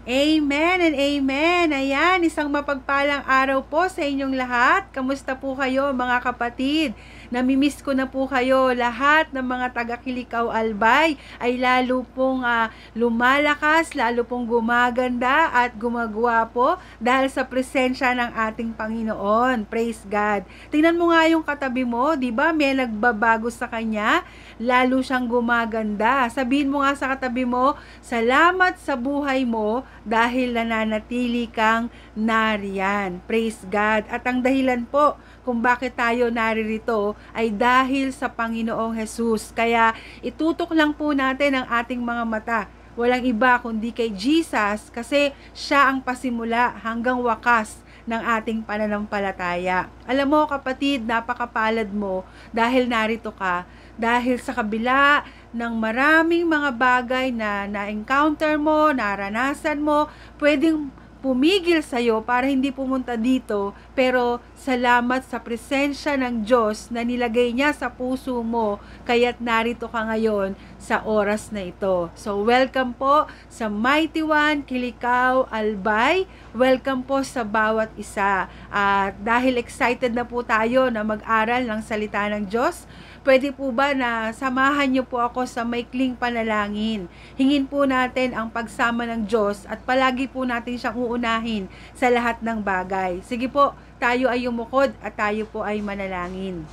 Amen and amen. Ayan, isang mapagpalang araw po sa inyong lahat. Kamusta po kayo mga kapatid? Namimiss ko na po kayo. Lahat ng mga taga-Kilikaw Albay ay lalo pong lumalakas, lalo pong gumaganda at gumagwapo dahil sa presensya ng ating Panginoon. Praise God. Tingnan mo nga yung katabi mo, di ba? May nagbabago sa kanya, lalo siyang gumaganda. Sabihin mo nga sa katabi mo, salamat sa buhay mo dahil nananatili kang nariyan. Praise God. At ang dahilan po kung bakit tayo naririto ay dahil sa Panginoong Jesus. Kaya itutok lang po natin ang ating mga mata. Walang iba kundi kay Jesus kasi siya ang pasimula hanggang wakas ng ating pananampalataya. Alam mo kapatid, napakapalad mo dahil narito ka. Dahil sa kabila ng maraming mga bagay na na-encounter mo, naranasan mo, pwedeng pumigil sa'yo para hindi pumunta dito, pero salamat sa presensya ng Diyos na nilagay niya sa puso mo, kaya't narito ka ngayon sa oras na ito. So welcome po sa Mighty One, Kilikaw, Albay. Welcome po sa bawat isa. At dahil excited na po tayo na mag-aral ng salita ng Diyos, pwede po ba na samahan niyo po ako sa maikling panalangin? Hingin po natin ang pagsama ng Diyos at palagi po natin siyang uunahin sa lahat ng bagay. Sige po, tayo ay yumukod at tayo po ay manalangin.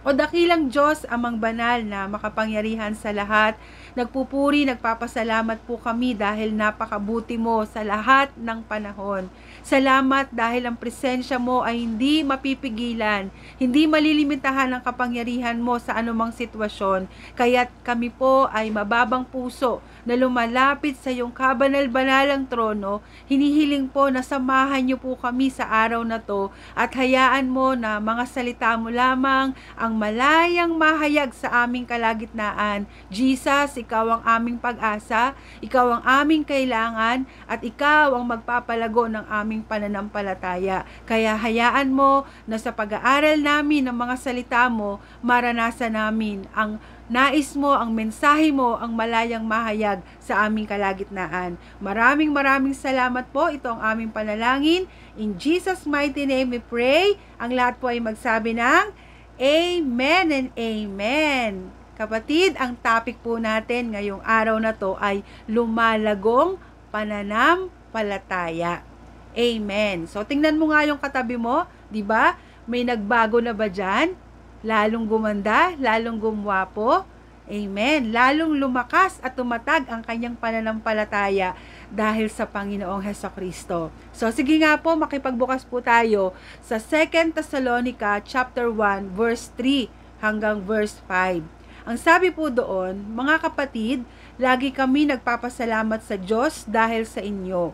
O dakilang Diyos, amang banal na makapangyarihan sa lahat, nagpupuri, nagpapasalamat po kami dahil napakabuti mo sa lahat ng panahon. Salamat dahil ang presensya mo ay hindi mapipigilan, hindi malilimitahan ang kapangyarihan mo sa anumang sitwasyon. Kaya't kami po ay mababang puso na lumalapit sa iyong kabanal-banalang trono. Hinihiling po na samahan niyo po kami sa araw na to at hayaan mo na mga salita mo lamang ang malayang mahayag sa aming kalagitnaan. Jesus, ikaw ang aming pag-asa, ikaw ang aming kailangan, at ikaw ang magpapalago ng aming pananampalataya. Kaya hayaan mo na sa pag-aaral namin ng mga salita mo, maranasan namin ang nais mo, ang mensahe mo, ang malayang mahayag sa aming kalagitnaan. Maraming salamat po. Ito ang aming panalangin. In Jesus' mighty name we pray. Ang lahat po ay magsabi ng Amen and Amen. Kapatid, ang topic po natin ngayong araw na to ay lumalagong pananampalataya. Amen. So, tingnan mo nga yung katabi mo, di ba? May nagbago na ba dyan? Lalong gumanda, lalong gumwapo. Amen. Lalong lumakas at tumatag ang kanyang pananampalataya dahil sa Panginoong Hesukristo. So sige nga po, makipagbukas po tayo sa 2 Thessalonica chapter 1 verse 3 hanggang verse 5. Ang sabi po doon, mga kapatid, lagi kami nagpapasalamat sa Diyos dahil sa inyo.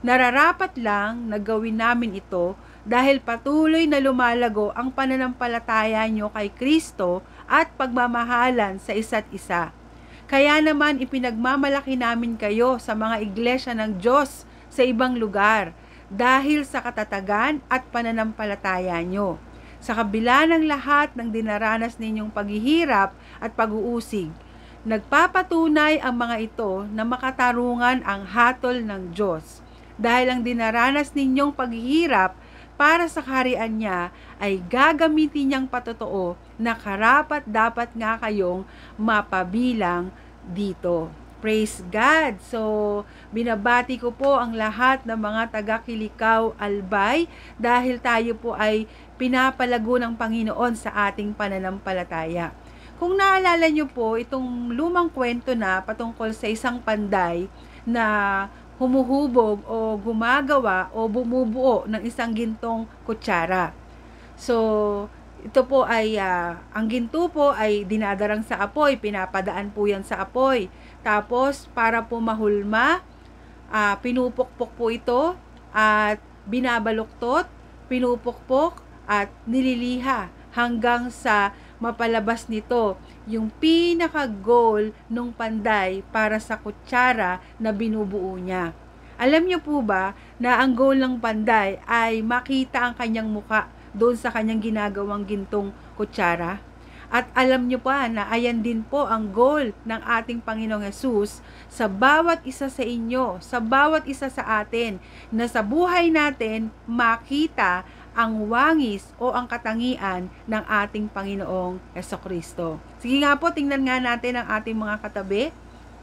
Nararapat lang na gawin namin ito dahil patuloy na lumalago ang pananampalataya nyo kay Kristo at pagmamahalan sa isa't isa. Kaya naman ipinagmamalaki namin kayo sa mga iglesia ng Diyos sa ibang lugar dahil sa katatagan at pananampalataya nyo. Sa kabila ng lahat ng dinaranas ninyong paghihirap at pag-uusig, nagpapatunay ang mga ito na makatarungan ang hatol ng Diyos. Dahil ang dinaranas ninyong paghihirap para sa kaharian niya ay gagamitin niyang patotoo na karapat dapat nga kayong mapabilang dito. Praise God! So, binabati ko po ang lahat ng mga taga-Kilikaw Albay dahil tayo po ay pinapalago ng Panginoon sa ating pananampalataya. Kung naalala niyo po, itong lumang kwento na patungkol sa isang panday na humuhubog o gumagawa o bumubuo ng isang gintong kutsara. So, ito po ay, ang ginto po ay dinadarang sa apoy, pinapadaan po yan sa apoy. Tapos, para po mahulma, pinupukpok po ito at binabaluktot, pinupukpok at nililiha hanggang sa mapalabas nito yung pinaka-goal ng panday para sa kutsara na binubuo niya. Alam niyo po ba na ang goal ng panday ay makita ang kanyang muka doon sa kanyang ginagawang gintong kutsara? At alam nyo pa na ayan din po ang goal ng ating Panginoong Hesus sa bawat isa sa inyo, sa bawat isa sa atin, na sa buhay natin makita ang wangis o ang katangian ng ating Panginoong Hesukristo. Sige nga po, tingnan nga natin ang ating mga katabi.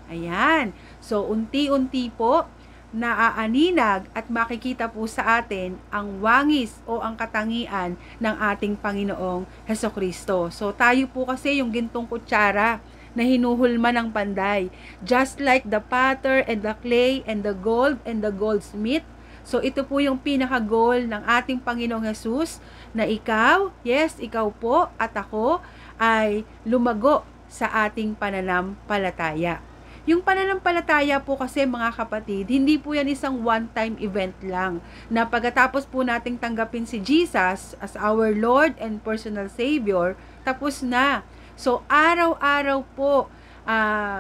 Ayan. So, unti-unti po naaaninag at makikita po sa atin ang wangis o ang katangian ng ating Panginoong Hesukristo. So tayo po kasi yung gintong kutsara na hinuhulma ng panday. Just like the potter and the clay and the gold and the goldsmith. So ito po yung pinaka-goal ng ating Panginoong Hesus na ikaw, yes, ikaw po at ako ay lumago sa ating pananampalataya. Yung pananampalataya po kasi mga kapatid, hindi po yan isang one-time event lang na pagkatapos po nating tanggapin si Jesus as our Lord and personal Savior, tapos na. So araw-araw po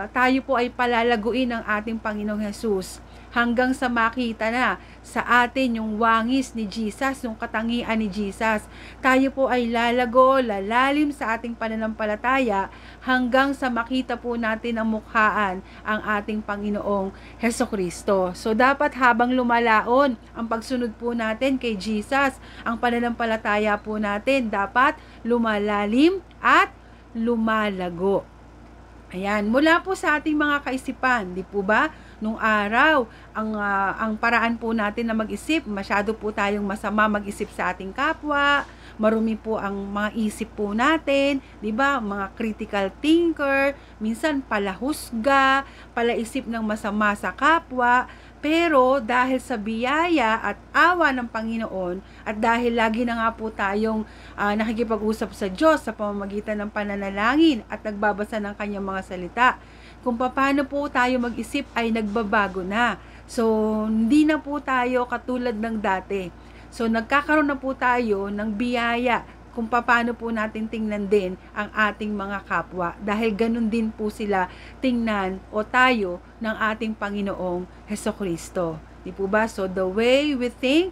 tayo po ay palalaguin ng ating Panginoong Hesus hanggang sa makita na sa atin yung wangis ni Jesus, yung katangian ni Jesus. Tayo po ay lalago, lalalim sa ating pananampalataya hanggang sa makita po natin ang mukhaan ang ating Panginoong Hesukristo. So dapat habang lumalaon ang pagsunod po natin kay Jesus, ang pananampalataya po natin dapat lumalalim at lumalago. Ayan, mula po sa ating mga kaisipan, di po ba? Nung araw, ang paraan po natin na mag-isip, masyado po tayong masama mag-isip sa ating kapwa, marumi po ang mga isip po natin, di ba? Mga critical thinker, minsan palahusga, palaisip ng masama sa kapwa. Pero dahil sa biyaya at awa ng Panginoon at dahil lagi na nga po tayong nakikipag-usap sa Diyos sa pamamagitan ng pananalangin at nagbabasa ng kanyang mga salita, kung paano po tayo mag-isip ay nagbabago na. So, hindi na po tayo katulad ng dati. So, nagkakaroon na po tayo ng biyaya kung paano po natin tingnan din ang ating mga kapwa. Dahil ganun din po sila tingnan o tayo ng ating Panginoong Hesukristo. Di po ba? So, the way we think,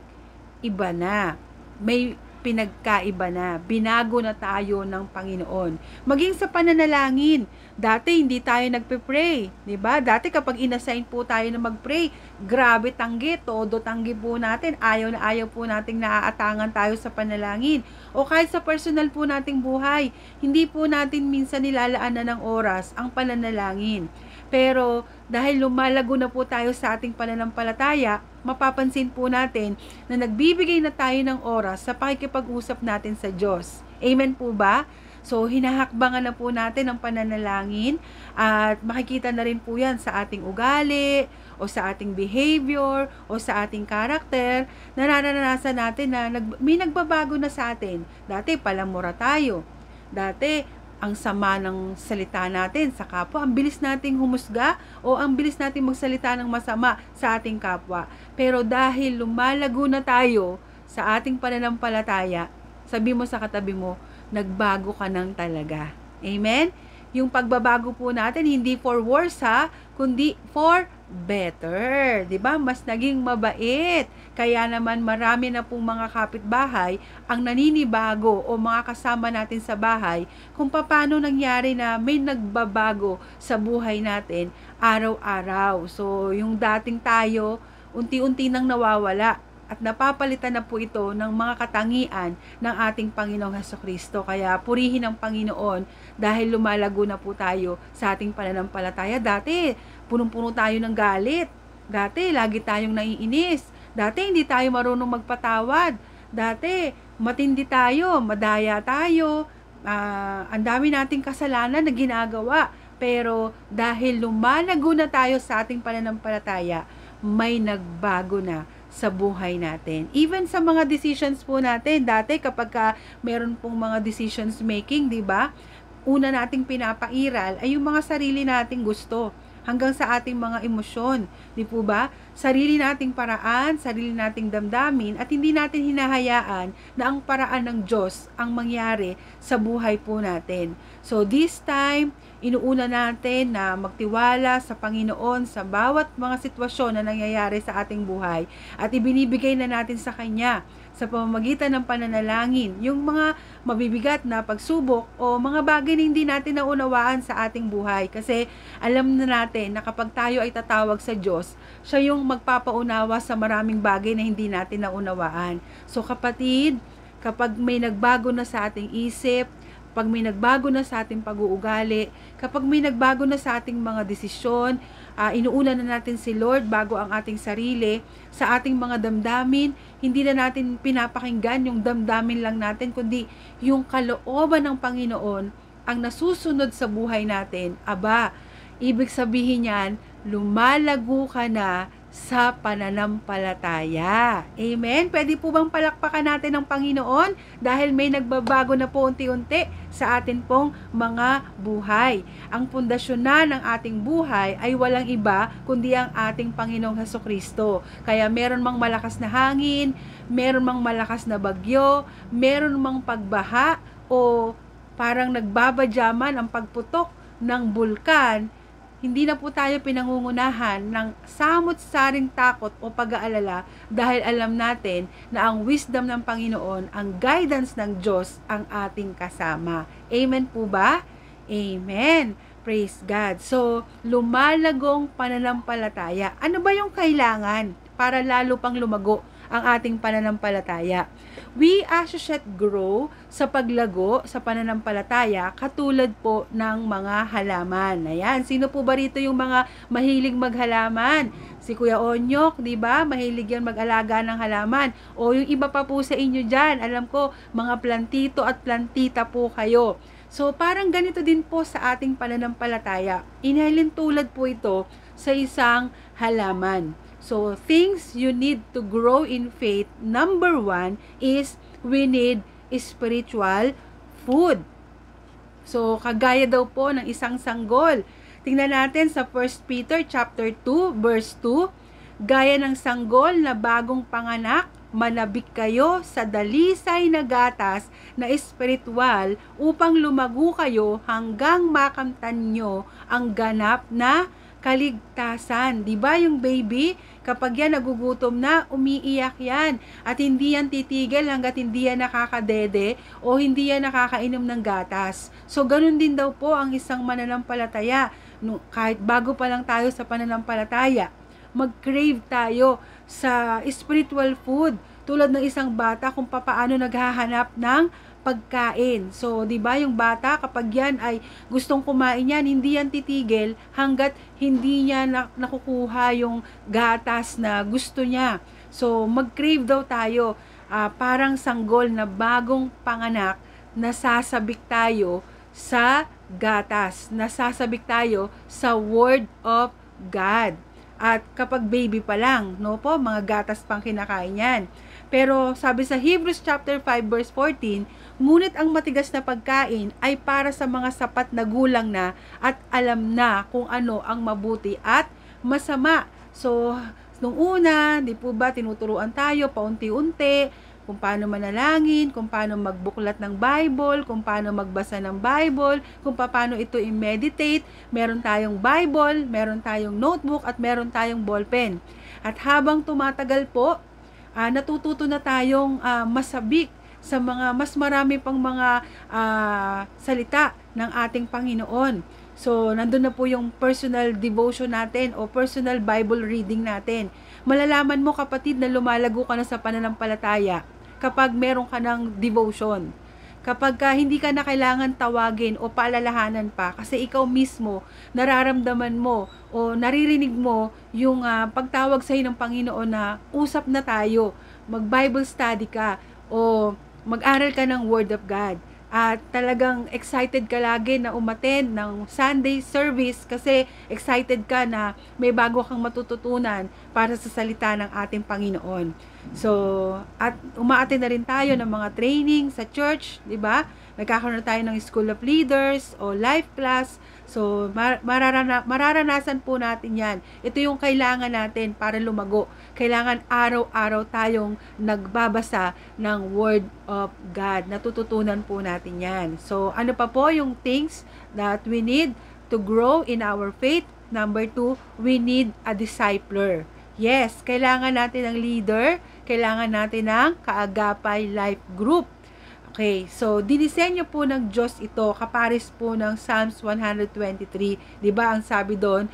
iba na. May pinagkaiba na. Binago na tayo ng Panginoon. Maging sa pananalangin. Dati hindi tayo nagpe-pray, 'di ba? Dati kapag inassign po tayo na mag-pray, grabe tanggi, todo tanggi po natin. Ayaw na ayaw po nating naaatangan tayo sa panalangin. O kahit sa personal po nating buhay, hindi po natin minsan nilalaanan ng oras ang pananalangin. Pero dahil lumalago na po tayo sa ating pananampalataya, mapapansin po natin na nagbibigay na tayo ng oras sa pakikipag-usap natin sa Diyos. Amen po ba? So, hinahakbangan na po natin ang pananalangin at makikita na rin po yan sa ating ugali o sa ating behavior o sa ating karakter na naranasan natin na may nagbabago na sa atin. Dati, palamura tayo. Dati, ang sama ng salita natin sa kapwa, ang bilis nating humusga o ang bilis nating magsalita ng masama sa ating kapwa. Pero dahil lumalago na tayo sa ating pananampalataya, sabi mo sa katabi mo, nagbago ka nang talaga. Amen? Yung pagbabago po natin, hindi for worse kundi for better. 'Di ba? Mas naging mabait. Kaya naman marami na pong mga kapitbahay ang naninibago o mga kasama natin sa bahay kung paano nangyari na may nagbabago sa buhay natin araw-araw. So, yung dating tayo, unti-unti nang nawawala at napapalitan na po ito ng mga katangian ng ating Panginoong Hesukristo. Kaya purihin ang Panginoon dahil lumalago na po tayo sa ating pananampalataya. Dati, punong-puno tayo ng galit. Dati, lagi tayong naiinis. Dati, hindi tayo marunong magpatawad. Dati, matindi tayo, madaya tayo. Ang dami nating kasalanan na ginagawa. Pero dahil lumalago na tayo sa ating pananampalataya, may nagbago na sa buhay natin. Even sa mga decisions po natin, dati kapag meron pong mga decisions making, di ba? Una nating pinapairal ay yung mga sarili nating gusto hanggang sa ating mga emosyon, di po ba? Sarili nating paraan, sarili nating damdamin at hindi natin hinahayaan na ang paraan ng Diyos ang mangyari sa buhay po natin. So this time, inuuna natin na magtiwala sa Panginoon sa bawat mga sitwasyon na nangyayari sa ating buhay at ibinibigay na natin sa Kanya sa pamamagitan ng pananalangin, yung mga mabibigat na pagsubok o mga bagay na hindi natin naunawaan sa ating buhay. Kasi alam na natin na kapag tayo ay tatawag sa Diyos, siya yung magpapaunawa sa maraming bagay na hindi natin naunawaan. So kapatid, kapag may nagbago na sa ating isip, pag may nagbago na sa ating pag-uugali, kapag may nagbago na sa ating mga desisyon, inuuna na natin si Lord bago ang ating sarili, sa ating mga damdamin, hindi na natin pinapakinggan yung damdamin lang natin, kundi yung kalooban ng Panginoon ang nasusunod sa buhay natin. Aba, ibig sabihin yan, lumalago ka na sa pananampalataya. Amen? Pwede po bang palakpakan natin ang Panginoon dahil may nagbabago na po unti-unti sa atin pong mga buhay. Ang pundasyon na ng ating buhay ay walang iba kundi ang ating Panginoong Hesukristo. Kaya meron mang malakas na hangin, meron mang malakas na bagyo, meron mang pagbaha o parang nagbabadyaman ang pagputok ng bulkan, hindi na po tayo pinangungunahan ng samot-saring takot o pag-aalala dahil alam natin na ang wisdom ng Panginoon, ang guidance ng Diyos ang ating kasama. Amen po ba? Amen. Praise God. So, lumalagong pananampalataya. Ano ba yung kailangan para lalo pang lumago ang ating pananampalataya? We associate grow sa paglago sa pananampalataya katulad po ng mga halaman. Ayan, sino po ba rito yung mga mahilig maghalaman? Si Kuya Onyok, di ba? Mahilig yan mag-alaga ng halaman. O yung iba pa po sa inyo dyan, alam ko, mga plantito at plantita po kayo. So, parang ganito din po sa ating pananampalataya. Inhalin tulad po ito sa isang halaman. So, things you need to grow in faith, number 1 is we need spiritual food. So, kagaya daw po ng isang sanggol. Tingnan natin sa 1 Peter chapter 2, verse 2. Gaya ng sanggol na bagong panganak, manabik kayo sa dalisay na gatas na espiritual upang lumago kayo hanggang makamtan nyo ang ganap na kaligtasan. Diba yung baby, kapag yan nagugutom na, umiiyak yan. At hindi yan titigil hanggat hindi yan nakakadede o hindi yan nakakainom ng gatas. So, ganun din daw po ang isang mananampalataya. Kahit bago pa lang tayo sa pananampalataya, mag-crave tayo sa spiritual food. Tulad ng isang bata kung papaano naghahanap ng pagkain. So, 'di ba, yung bata kapag yan ay gustong kumain yan, hindi yan titigil hanggat hindi niya nakukuha yung gatas na gusto niya. So, mag-crave daw tayo, parang sanggol na bagong panganak, nasasabik tayo sa gatas, nasasabik tayo sa Word of God. At kapag baby pa lang, no po, mga gatas pang kinakain yan. Pero sabi sa Hebrews chapter 5 verse 14, ngunit ang matigas na pagkain ay para sa mga sapat na gulang na at alam na kung ano ang mabuti at masama. So, nung una, di po ba, tinuturuan tayo paunti-unti kung paano manalangin, kung paano magbuklat ng Bible, kung paano magbasa ng Bible, kung paano ito i-meditate. Meron tayong Bible, meron tayong notebook, at meron tayong ballpen. At habang tumatagal po, natututo na tayong masabik sa mga mas marami pang mga salita ng ating Panginoon. So, nandun na po yung personal devotion natin o personal Bible reading natin. Malalaman mo, kapatid, na lumalago ka na sa pananampalataya kapag meron ka ng devotion. Kapag hindi ka na kailangan tawagin o paalalahanan pa kasi ikaw mismo nararamdaman mo o naririnig mo yung pagtawag sa iyo ng Panginoon na usap na tayo, mag-Bible study ka o mag-aral ka ng Word of God. At talagang excited ka lagi na umattend ng Sunday service kasi excited ka na may bago kang matututunan para sa salita ng ating Panginoon. So, at umaattend na rin tayo ng mga training sa church, di ba? Nagkakaroon na tayo ng School of Leaders o life class. So, mararanasan po natin yan. Ito yung kailangan natin para lumago. Kailangan araw-araw tayong nagbabasa ng Word of God. Natututunan po natin yan. So, ano pa po yung things that we need to grow in our faith? Number 2, we need a discipler. Yes, kailangan natin ng leader, kailangan natin ng Kaagapay Life Group. Okay, so dinisenyo po ng Diyos ito, kapares po ng Psalms 123. Diba ang sabi doon,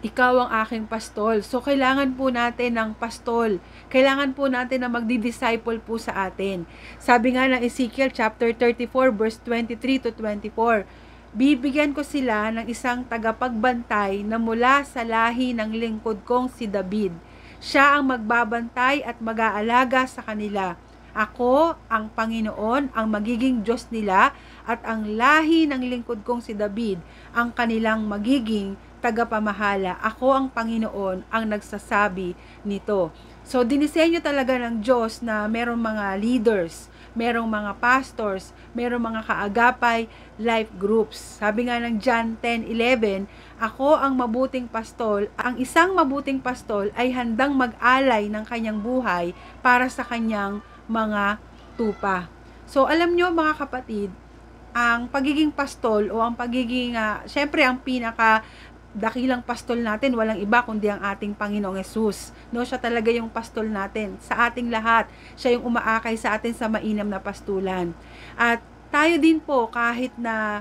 ikaw ang aking pastol. So, kailangan po natin ng pastol. Kailangan po natin na magdi-disciple po sa atin. Sabi nga ng Ezekiel chapter 34 verse 23 to 24, bibigyan ko sila ng isang tagapagbantay na mula sa lahi ng lingkod kong si David. Siya ang magbabantay at mag-aalaga sa kanila. Ako, ang Panginoon, ang magiging Diyos nila, at ang lahi ng lingkod kong si David, ang kanilang magiging tagapamahala. Ako ang Panginoon ang nagsasabi nito. So, dinisenyo talaga ng Diyos na merong mga leaders, merong mga pastors, merong mga kaagapay life groups. Sabi nga ng John 10:11, ako ang mabuting pastol. Ang isang mabuting pastol ay handang mag-alay ng kanyang buhay para sa kanyang mga tupa. So, alam nyo mga kapatid, ang pagiging pastol o ang pagiging, syempre ang dakilang pastol natin, walang iba kundi ang ating Panginoong Hesus. No, siya talaga yung pastol natin sa ating lahat. Siya yung umaakay sa atin sa mainam na pastulan. At tayo din po, kahit na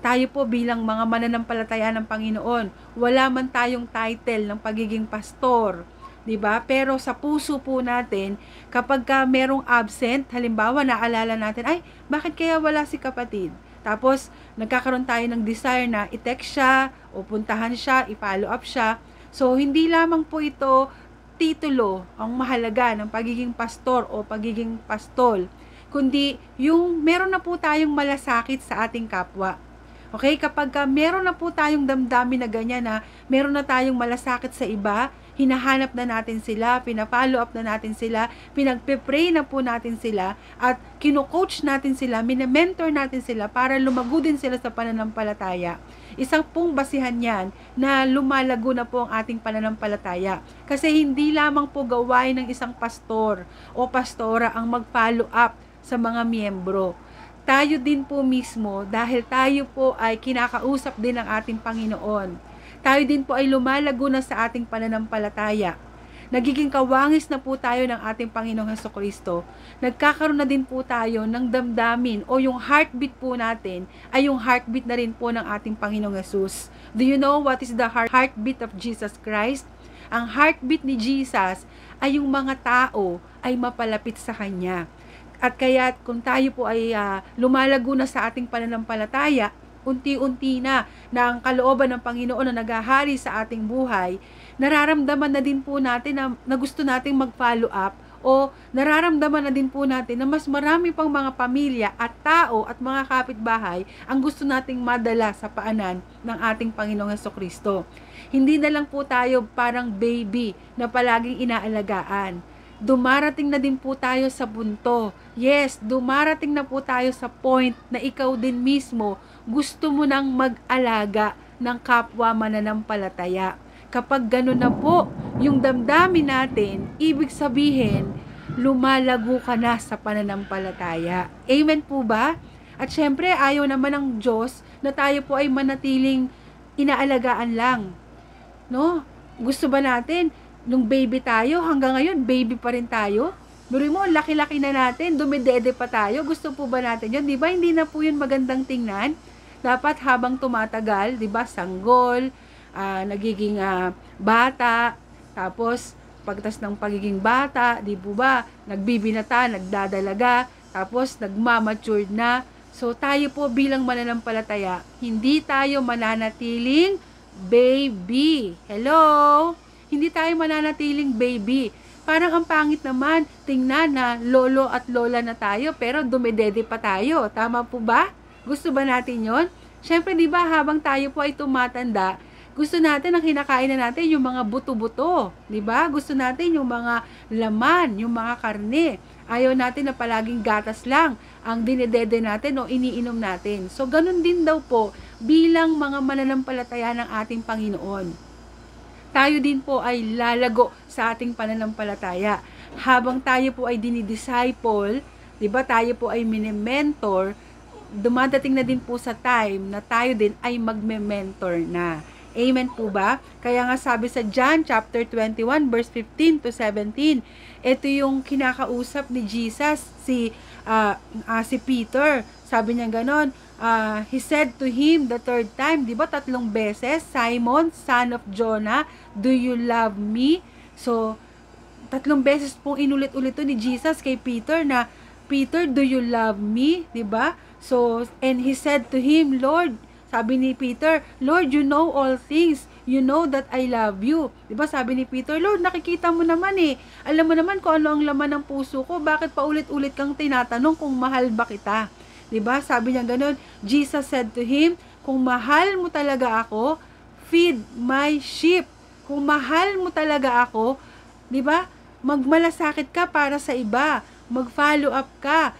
tayo po bilang mga mananampalataya ng Panginoon, wala man tayong title ng pagiging pastor, diba? Pero sa puso po natin, kapag merong absent, halimbawa naalala natin, ay, bakit kaya wala si kapatid? Tapos, nagkakaroon tayo ng desire na i-text siya, o puntahan siya, i-follow up siya. So, hindi lamang po ito titulo ang mahalaga ng pagiging pastor o pagiging pastol, kundi yung meron na po tayong malasakit sa ating kapwa. Okay? Kapag meron na po tayong damdamin na ganyan, na meron na tayong malasakit sa iba, hinahanap na natin sila, pina-follow up na natin sila, pinagpe-pray na po natin sila, at kino-coach natin sila, mine-mentor natin sila para lumago din sila sa pananampalataya. Isang pong basihan yan na lumalago na po ang ating pananampalataya. Kasi hindi lamang po gawain ng isang pastor o pastora ang mag-follow up sa mga miyembro. Tayo din po mismo, dahil tayo po ay kinakausap din ng ating Panginoon, tayo din po ay lumalago na sa ating pananampalataya. Nagiging kawangis na po tayo ng ating Panginoong Hesukristo. Nagkakaroon na din po tayo ng damdamin, o yung heartbeat po natin ay yung heartbeat na rin po ng ating Panginoong Hesus. Do you know what is the heartbeat of Jesus Christ? Ang heartbeat ni Jesus ay yung mga tao ay mapalapit sa Kanya. At kaya kung tayo po ay lumalago na sa ating pananampalataya, unti-unti na ang kalooban ng Panginoon na naghahari sa ating buhay, nararamdaman na din po natin na gusto nating mag-follow up, o nararamdaman na din po natin na mas marami pang mga pamilya at tao at mga kapitbahay ang gusto nating madala sa paanan ng ating Panginoong Hesukristo. Hindi na lang po tayo parang baby na palaging inaalagaan. Dumarating na din po tayo sa punto. Yes, dumarating na po tayo sa point na ikaw din mismo gusto mo nang mag-alaga ng kapwa mananampalataya. Kapag gano'n na po yung damdamin natin, ibig sabihin, lumalago ka na sa pananampalataya. Amen po ba? At syempre, ayaw naman ng Diyos na tayo po ay manatiling inaalagaan lang. No? Gusto ba natin, nung baby tayo, hanggang ngayon, baby pa rin tayo? Biro mo, laki-laki na natin, dumidede pa tayo. Gusto po ba natin yun? Diba, hindi na po yun magandang tingnan. Dapat habang tumatagal, diba, sanggol, nagiging bata, tapos pagtas ng pagiging bata, di po ba, nagbibinata, nagdadalaga, tapos nagmamature na. So tayo po bilang mananampalataya, hindi tayo mananatiling baby. Hello? Hindi tayo mananatiling baby. Parang ang pangit naman, tingnan na lolo at lola na tayo, pero dumidede pa tayo. Tama po ba? Gusto ba natin yon? Siyempre, di ba, habang tayo po ay tumatanda, gusto natin ang kinakain na natin yung mga buto-buto. Di ba? Gusto natin yung mga laman, yung mga karne. Ayaw natin na palaging gatas lang ang dinedede natin o iniinom natin. So, ganun din daw po bilang mga mananampalataya ng ating Panginoon. Tayo din po ay lalago sa ating pananampalataya. Habang tayo po ay dinidisciple, di ba, tayo po ay mini-mentor, dumadating na din po sa time na tayo din ay magme-mentor na. Amen po ba? Kaya nga sabi sa John chapter 21 verse 15 to 17, ito yung kinakausap ni Jesus si Peter. Sabi niya ganon, he said to him the third time, di ba 3 beses, Simon, son of Jonah, do you love me? So, 3 beses pong inulit-ulit to ni Jesus kay Peter na, Peter, do you love me? Di ba? So, and he said to him, Lord, sabi ni Peter, Lord, you know all things. You know that I love you. Diba sabi ni Peter, Lord, nakikita mo naman eh. Alam mo naman kung ano ang laman ng puso ko. Bakit paulit-ulit kang tinatanong kung mahal ba kita? Diba sabi niya ganun. Jesus said to him, kung mahal mo talaga ako, feed my sheep. Kung mahal mo talaga ako, diba, magmalasakit ka para sa iba. Mag-follow up ka.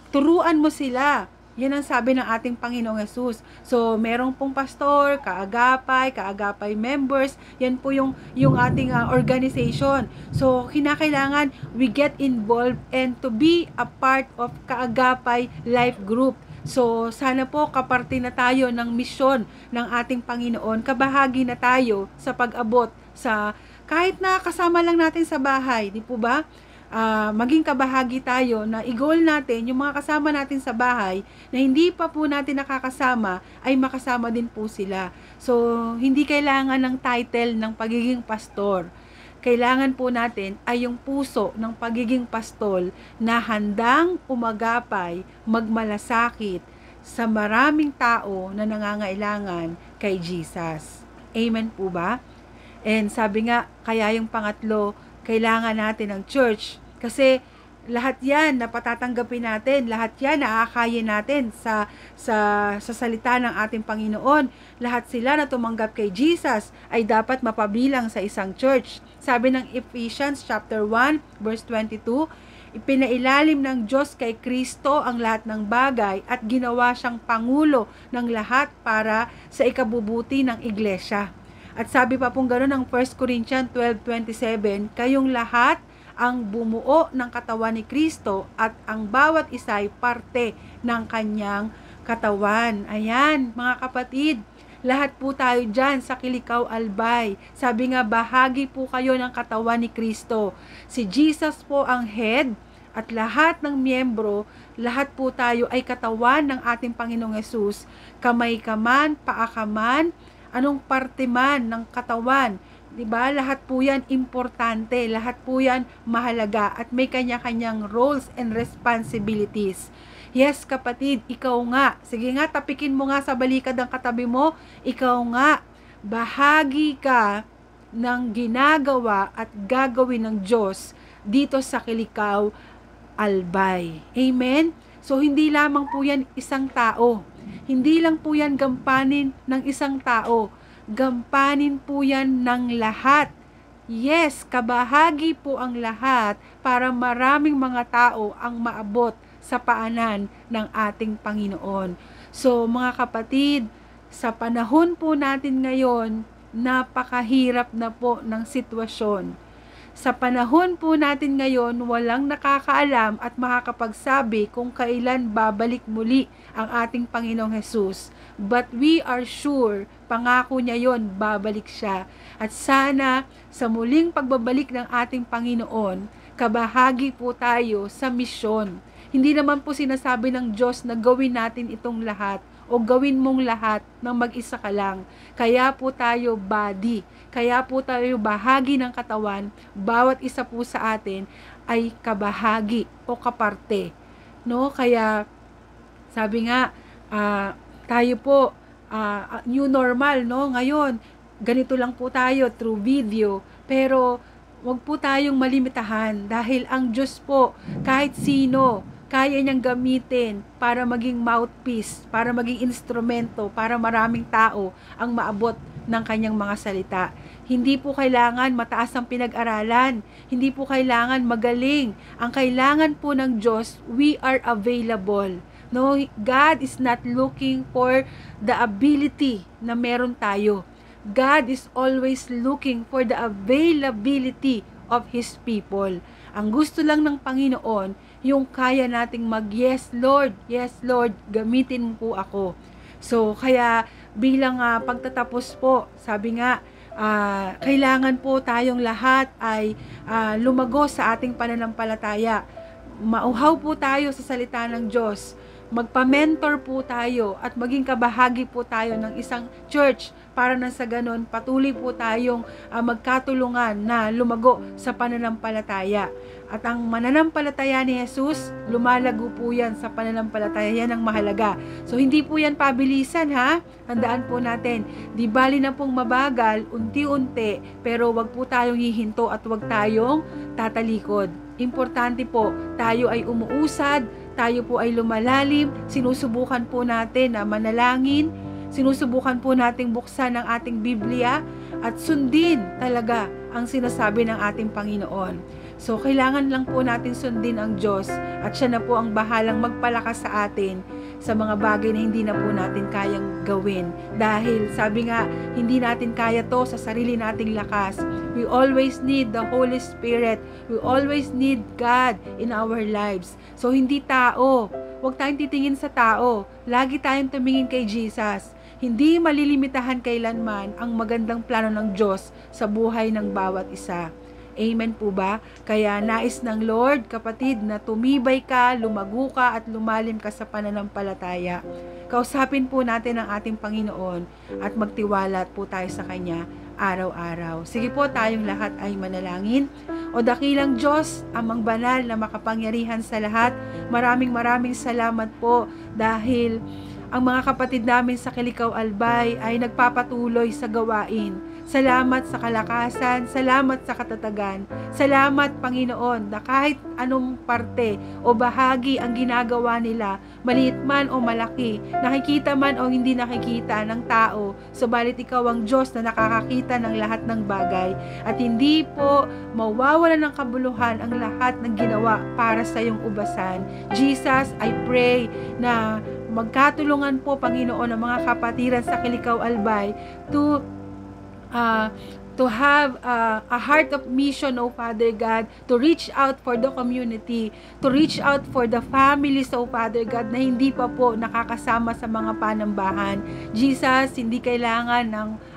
Turuan mo sila. Yan ang sabi ng ating Panginoong Hesus. So, merong pong pastor, kaagapay members, yan po yung ating organization. So, kinakailangan we get involved and to be a part of Kaagapay Life Group. So, sana po kaparte na tayo ng misyon ng ating Panginoon. Kabahagi na tayo sa pag-abot sa kahit na kasama lang natin sa bahay, di po ba? Maging kabahagi tayo na i-goal natin yung mga kasama natin sa bahay na hindi pa po natin nakakasama ay makasama din po sila. So, hindi kailangan ng title ng pagiging pastor. Kailangan po natin ay yung puso ng pagiging pastol na handang umagapay, magmalasakit sa maraming tao na nangangailangan kay Jesus. Amen po ba? And sabi nga, kaya yung pangatlo, kailangan natin ng church kasi lahat yan na patatanggapin natin, lahat yan na aakayin natin sa salita ng ating Panginoon. Lahat sila na tumanggap kay Jesus ay dapat mapabilang sa isang church. Sabi ng Ephesians chapter 1 verse 22, ipinailalim ng Diyos kay Kristo ang lahat ng bagay at ginawa siyang pangulo ng lahat para sa ikabubuti ng iglesia. At sabi pa pong gano'n ng 1 Corinthians 12:27, kayong lahat ang bumuo ng katawan ni Kristo at ang bawat isa ay parte ng kanyang katawan. Ayan, mga kapatid, lahat po tayo dyan sa Kilikaw Albay. Sabi nga, bahagi po kayo ng katawan ni Kristo. Si Jesus po ang head at lahat ng miyembro, lahat po tayo ay katawan ng ating Panginoong Hesus. Kamay ka man, paa ka man, anong parte man ng katawan, 'di ba? Lahat po 'yan importante, lahat po 'yan mahalaga at may kanya-kanyang roles and responsibilities. Yes, kapatid, ikaw nga. Sige nga, tapikin mo nga sa balikad ng katabi mo, ikaw nga, bahagi ka ng ginagawa at gagawin ng Diyos dito sa Kilikaw Albay. Amen? So, hindi lamang po 'yan isang tao. Hindi lang po yan gampanin ng isang tao. Gampanin po yan ng lahat. Yes, kabahagi po ang lahat para maraming mga tao ang maabot sa paanan ng ating Panginoon. So, mga kapatid, sa panahon po natin ngayon, napakahirap na po ng sitwasyon. Sa panahon po natin ngayon, walang nakakaalam at makakapagsabi kung kailan babalik muli ang ating Panginoong Hesus. But we are sure, pangako niya yon, babalik siya. At sana sa muling pagbabalik ng ating Panginoon, kabahagi po tayo sa misyon. Hindi naman po sinasabi ng Diyos na gawin natin itong lahat o gawin mong lahat ng mag-isa ka lang. Kaya po tayo body, kaya po tayo bahagi ng katawan, bawat isa po sa atin ay kabahagi o kaparte. No? Kaya sabi nga, tayo po, new normal, no? Ngayon, ganito lang po tayo through video, pero wag po tayong malimitahan dahil ang Diyos po, kahit sino, kaya niyang gamitin para maging mouthpiece, para maging instrumento, para maraming tao ang maabot ng kanyang mga salita. Hindi po kailangan mataas ang pinag-aralan. Hindi po kailangan magaling. Ang kailangan po ng Diyos, we are available. No, God is not looking for the ability na meron tayo. God is always looking for the availability of His people. Ang gusto lang ng Panginoon, yung kaya nating yes Lord, gamitin mo po ako. So, kaya bilang pagtatapos po, sabi nga, kailangan po tayong lahat ay lumago sa ating pananampalataya. Mauhaw po tayo sa salita ng Diyos. Magpa-mentor po tayo at maging kabahagi po tayo ng isang church para na sa ganon patuloy po tayong magkatulungan na lumago sa pananampalataya. At ang mananampalataya ni Jesus, lumalago po yan sa pananampalataya. Yan ang mahalaga. So hindi po yan pabilisan ha. Tandaan po natin, di bali na pong mabagal, unti-unti, pero wag po tayong hihinto at wag tayong tatalikod. Importante po, tayo ay umuusad, tayo po ay lumalalim, sinusubukan po natin na manalangin, sinusubukan po nating buksan ang ating Biblia at sundin talaga ang sinasabi ng ating Panginoon. So, kailangan lang po natin sundin ang Diyos at siya na po ang bahalang magpalakas sa atin sa mga bagay na hindi na po natin kayang gawin. Dahil, sabi nga, hindi natin kaya to sa sarili nating lakas. We always need the Holy Spirit. We always need God in our lives. So, hindi tao. Huwag tayong titingin sa tao. Lagi tayong tumingin kay Jesus. Hindi malilimitahan kailanman ang magandang plano ng Diyos sa buhay ng bawat isa. Amen po ba? Kaya nais ng Lord, kapatid, na tumibay ka, lumago ka at lumalim ka sa pananampalataya. Kausapin po natin ang ating Panginoon at magtiwala po tayo sa Kanya araw-araw. Sige po, tayong lahat ay manalangin. O dakilang Diyos, amang banal na makapangyarihan sa lahat, maraming salamat po dahil ang mga kapatid namin sa Kilikaw Albay ay nagpapatuloy sa gawain. Salamat sa kalakasan, salamat sa katatagan. Salamat, Panginoon, na kahit anong parte o bahagi ang ginagawa nila, maliit man o malaki, nakikita man o hindi nakikita ng tao, subalit ikaw ang Diyos na nakakakita ng lahat ng bagay. At hindi po mawawalan ng kabuluhan ang lahat ng ginawa para sa iyong ubasan. Jesus, I pray na magkatulungan po, Panginoon, ang mga kapatiran sa Kilikaw Albay to have a heart of mission, O Father God, to reach out for the community, to reach out for the families, O Father God, na hindi pa po nakakasama sa mga panambahan. Jesus, hindi kailangan ng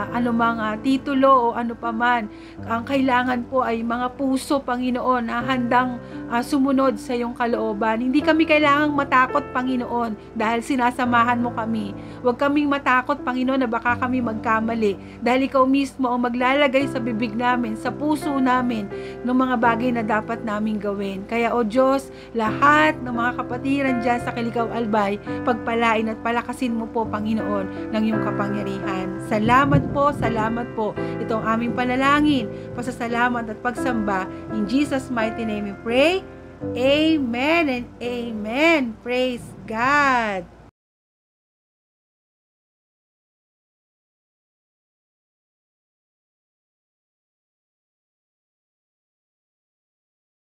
anumang titulo o ano paman. Ang kailangan po ay mga puso, Panginoon, na handang sumunod sa iyong kalooban. Hindi kami kailangang matakot, Panginoon, dahil sinasamahan mo kami. Huwag kaming matakot, Panginoon, na baka kami magkamali, dahil ikaw mismo ang maglalagay sa bibig namin, sa puso namin, ng mga bagay na dapat namin gawin. Kaya, O Diyos, lahat ng mga kapatiran dyan sa Kilikaw Albay, pagpalain at palakasin mo po, Panginoon, ng iyong kapangyarihan. Salamat po. Ito ang aming panalangin, pasasalamat at pagsamba. In Jesus' mighty name we pray. Amen and amen. Praise God.